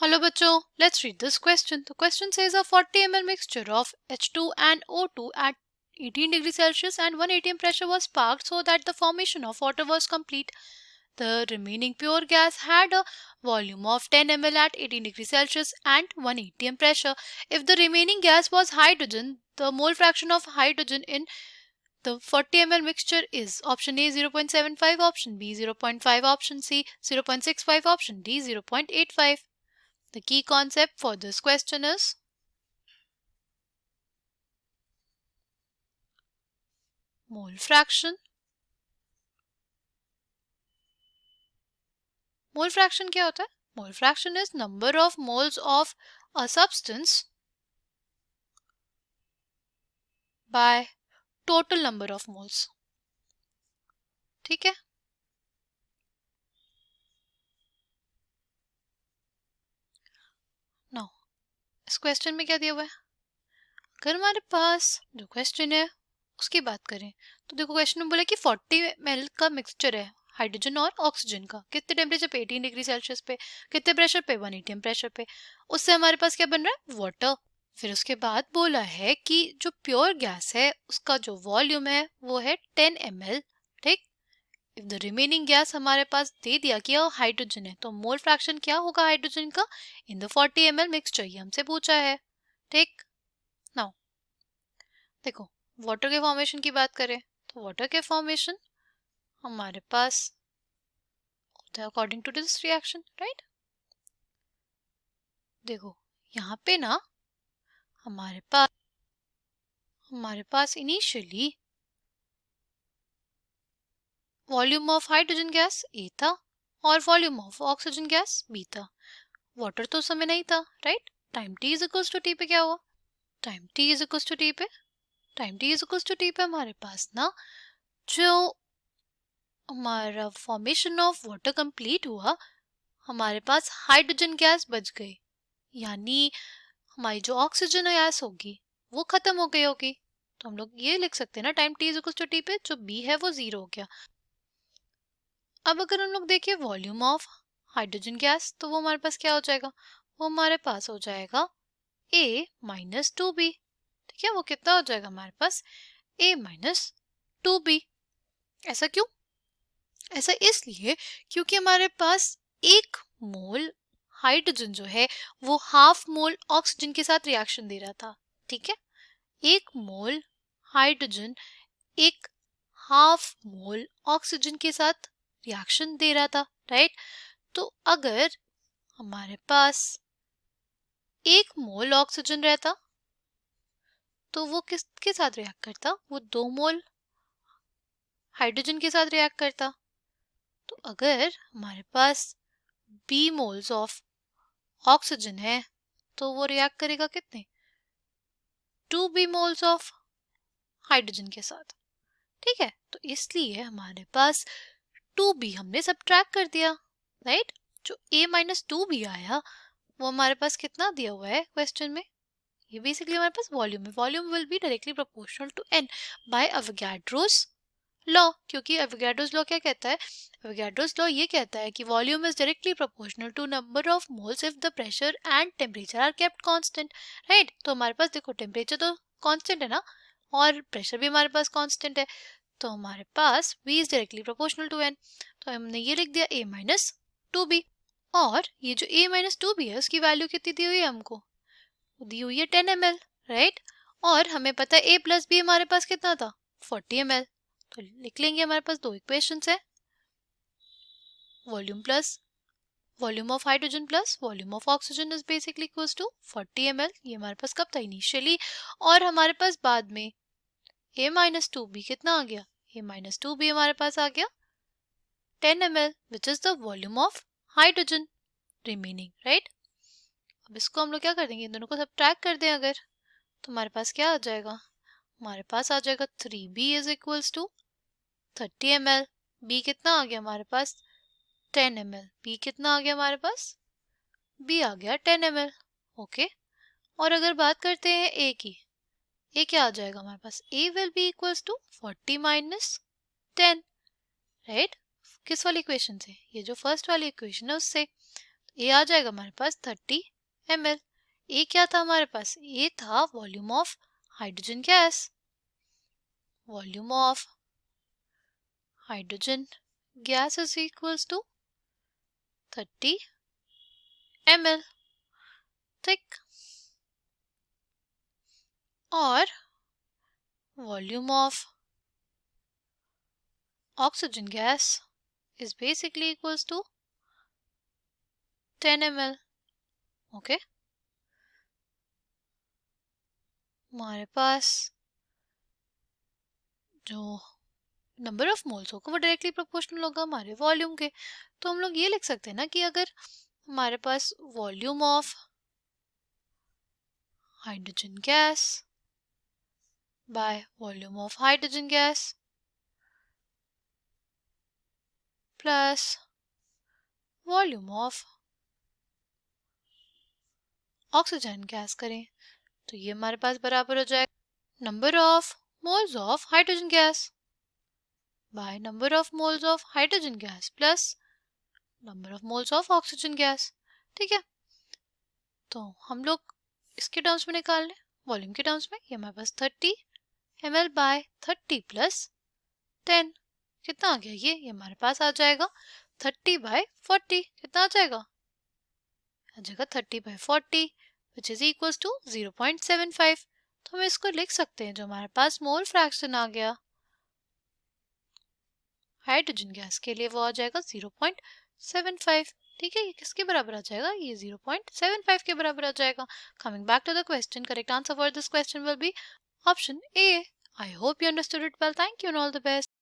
Hello बच्चों, let's read this question. The question says a 40 ml mixture of H2 and O2 at 18 degrees Celsius and 1 atm pressure was sparked so that the formation of water was complete. The remaining pure gas had a volume of 10 ml at 18 degrees Celsius and 1 atm pressure. If the remaining gas was hydrogen, the mole fraction of hydrogen in the 40 ml mixture is option A 0.75, option B 0.5, option C 0.65, option D 0.85. The key concept for this question is mole fraction. Mole fraction क्या होता है? Mole fraction is number of moles of a substance by total number of moles. ठीक है? Now, इस question में क्या दिया हुआ है? अगर हमारे पास जो क्वेश्चन है उसकी बात करें तो देखो क्वेश्चन में बोला कि 40 ml का मिक्सचर है हाइड्रोजन और ऑक्सीजन का, कितने टेम्परेचर पे 18 डिग्री सेल्सियस पे, कितने प्रेशर पे 1 atm प्रेशर पे, उससे हमारे पास क्या बन रहा है? वाटर। फिर उसके बाद बोला है कि जो प्योर गैस है उसका जो वॉल्यूम है वो है 10 ml। ठीक, इफ द रिमेनिंग गैस हमारे पास दे दिया कि हाइड्रोजन है, तो मोल फ्रैक्शन क्या होगा हाइड्रोजन का इन द 40 ml मिक्सचर, ये हमसे पूछा है। ठीक, नाउ देखो वाटर के फॉर्मेशन की बात करें तो वाटर के फॉर्मेशन हमारे पास होता है according to this reaction, right. देखो यहाँ पे ना हमारे पास initially volume of hydrogen gas A था और volume of oxygen gas B था। वाटर तो उस समय नहीं था, right. Time T is equals to T पे क्या हुआ? Time T is equals to T पे हमारे पास ना जो हमारा फॉर्मेशन ऑफ वाटर कंप्लीट हुआ, हमारे पास हाइड्रोजन गैस बच गई, यानी हमारी जो ऑक्सीजन गैस होगी वो खत्म हो गई होगी। तो हम लोग ये लिख सकते हैं ना time T is equal to T पे जो बी है वो 0 हो गया। अब अगर हम लोग देखिए वॉल्यूम ऑफ हाइड्रोजन गैस तो वो हमारे पास क्या हो जाएगा? वो हमारे पास हो जाएगा a माइनस 2b। ठीक है, वो कितना हो जाएगा हमारे पास? a minus 2b। ऐसा क्यों? ऐसा इसलिए क्योंकि हमारे पास एक मोल हाइड्रोजन जो है वो हाफ मोल ऑक्सीजन के साथ रिएक्शन दे रहा था। ठीक है, एक मोल हाइड्रोजन एक हाफ मोल ऑक्सीजन के साथ रिएक्शन दे रहा था, राइट। तो अगर हमारे पास एक मोल ऑक्सीजन रहता तो वो किसके साथ रिएक्ट करता? वो 2 मोल हाइड्रोजन के साथ रिएक्ट करता। तो अगर हमारे पास b मोल्स ऑफ ऑक्सीजन है तो वो रिएक्ट करेगा कितने? 2b मोल्स ऑफ हाइड्रोजन के साथ। ठीक है, तो इसलिए हमारे पास 2b हमने सब्ट्रैक्ट कर दिया, राइट। जो a माइनस 2b आया वो हमारे पास कितना दिया हुआ है क्वेश्चन में? ये बेसिकली हमारे पास वॉल्यूम है। Volume will be directly proportional to n by Avogadro's law, क्योंकि एवोगाड्रोस लॉ क्या कहता है? एवोगाड्रोस लॉ ये कहता है कि volume is directly proportional to number of moles if the pressure and temperature are kept constant, right. तो हमारे पास देखो टेम्परेचर तो कांस्टेंट है ना और प्रेशर भी हमारे पास कांस्टेंट है, तो हमारे पास v is directly proportional to n। तो हमने ये लिख दिया a माइनस 2b, और ये जो a माइनस 2b है उसकी वैल्यू कितनी दी हुई है हमको? दी हुई है 10 ml, राइट। और हमें पता है a प्लस बी हमारे पास कितना था? 40 ml। तो लिख लेंगे हमारे पास दो इक्वेशंस है, volume of hydrogen plus volume of oxygen is basically equals to 40 ml। ये हमारे पास कब था? इनिशियली। और हमारे पास बाद में a माइनस 2b कितना आ गया? a माइनस 2b हमारे पास आ गया 10 ml which is the volume of hydrogen remaining, right. अब इसको हम लोग क्या कर देंगे, इन दोनों को सब्ट्रैक्ट कर दें अगर, तो हमारे पास क्या आ जाएगा? हमारे पास आ जाएगा 3b is equals to 30 ml। b कितना आ गया हमारे पास? 10 ml। b कितना आ गया हमारे पास? b आ गया 10 ml। ओके, और अगर बात करते हैं a की, a क्या आ जाएगा हमारे पास? a will be equals to 40 minus 10, right. किस वाली इक्वेशन से? ये जो फर्स्ट वाली इक्वेशन है उससे। ए आ जाएगा हमारे पास 30 ml। ए क्या था हमारे पास? ए था volume of hydrogen gas. Volume of hydrogen gas is equals to 30 ml। ठीक। और volume of oxygen gas is basically equals to 10 ml। Okay, हमारे पास जो नंबर ऑफ मोल्स होगा वो डायरेक्टली प्रोपोर्शनल होगा हमारे वॉल्यूम के। तो हम लोग ये लिख सकते हैं ना कि अगर हमारे पास volume of hydrogen gas by volume of hydrogen gas plus volume of oxygen gas करें तो ये हमारे पास बराबर हो जाएगा number of moles of hydrogen gas by number of moles of hydrogen gas plus number of moles of oxygen gas. ठीक है, तो हम लोग इसके टर्म्स में निकाल लें, वॉल्यूम के टर्म्स में। ये हमारे पास 30 ml बाय 30 प्लस 10 कितना आ गया? ये हमारे पास आ जाएगा 30 बाय 40। कितना आ जाएगा? आ जाएगा 30 by 40 which is equals to 0.75। तो हम इसको लिख सकते हैं, जो हमारे पास मोल फ्रैक्शन आ गया हाइड्रोजन गैस के लिए वो आ जाएगा 0.75। ठीक है, ये किसके बराबर आ जाएगा? ये 0.75 के बराबर आ जाएगा। Coming back to the question, correct answer for this question will be option A. I hope you understood it well. Thank you and all the best.